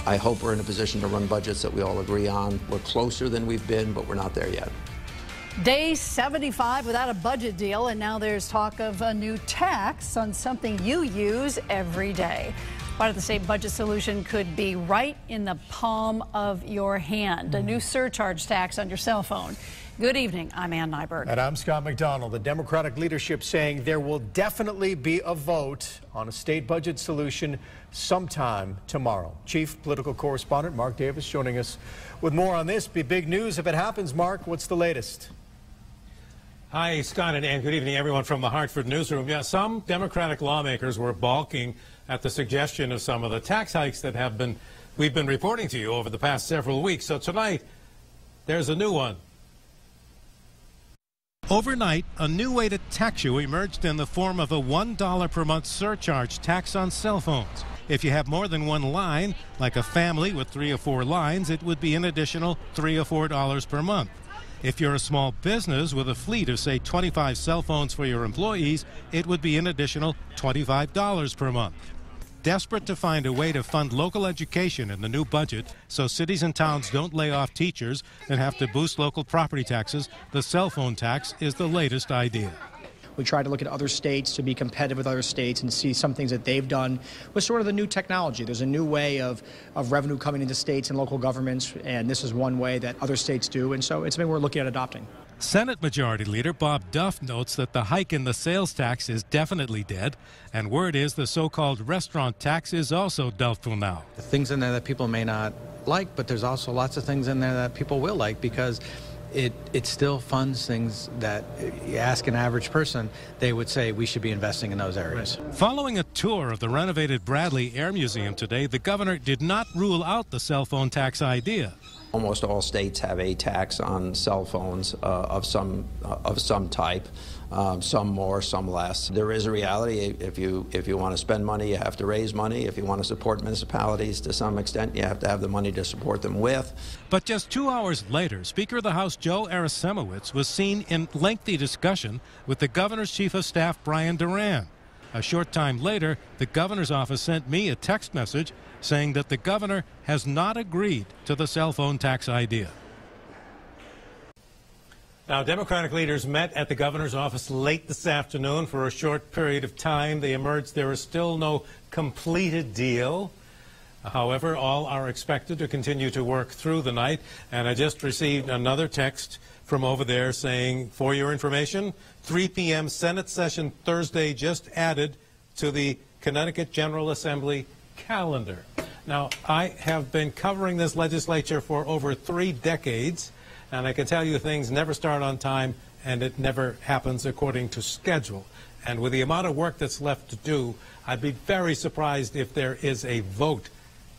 I hope we're in a position to run budgets that we all agree on. We're closer than we've been, but we're not there yet. Day 75 without a budget deal, and now there's talk of a new tax on something you use every day. Part of the state budget solution could be right in the palm of your hand, a new surcharge tax on your cell phone. Good evening, I'm Ann Nyberg. And I'm Scott McDonald. The Democratic leadership saying there will definitely be a vote on a state budget solution sometime tomorrow. Chief Political Correspondent Mark Davis joining us with more on this. Be big news if it happens. Mark, what's the latest? Hi, Scott and Ann. Good evening, everyone from the Hartford newsroom. Yeah, some Democratic lawmakers were balking at the suggestion of some of the tax hikes that we've been reporting to you over the past several weeks. So tonight, there's a new one. Overnight, a new way to tax you emerged in the form of a $1 per month surcharge tax on cell phones. If you have more than one line, like a family with 3 or 4 lines, it would be an additional $3 or $4 per month. If you're a small business with a fleet of, say, 25 cell phones for your employees, it would be an additional $25 per month. Desperate to find a way to fund local education in the new budget so cities and towns don't lay off teachers and have to boost local property taxes, the cell phone tax is the latest idea. We try to look at other states to be competitive with other states and see some things that they've done with sort of the new technology. There's a new way of revenue coming into states and local governments, and this is one way that other states do, and so it's something we're looking at adopting. Senate Majority Leader Bob Duff notes that the hike in the sales tax is definitely dead, and word is the so-called restaurant tax is also doubtful now. Things in there that people may not like, but there's also lots of things in there that people will like because it still funds things that you ask an average person, they would say we should be investing in those areas. Following a tour of the renovated Bradley Air Museum today, the governor did not rule out the cell phone tax idea. Almost all states have a tax on cell phones of some type, some more, some less. There is a reality. If you want to spend money, you have to raise money. If you want to support municipalities to some extent, you have to have the money to support them with. But just 2 hours later, Speaker of the House Joe Arasemowicz was seen in lengthy discussion with the governor's chief of staff, Brian Duran. A short time later, the governor's office sent me a text message saying that the governor has not agreed to the cell phone tax idea. Now, Democratic leaders met at the governor's office late this afternoon for a short period of time. They emerged there is still no completed deal. However, all are expected to continue to work through the night. And I just received another text from over there saying, for your information, 3 p.m. Senate session Thursday just added to the Connecticut General Assembly calendar. Now, I have been covering this legislature for over 3 decades, and I can tell you things never start on time, and it never happens according to schedule. And with the amount of work that's left to do, I'd be very surprised if there is a vote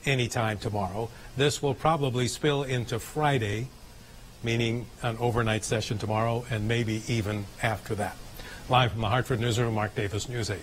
anytime tomorrow. This will probably spill into Friday, meaning an overnight session tomorrow, and maybe even after that. Live from the Hartford newsroom, Mark Davis, News 8.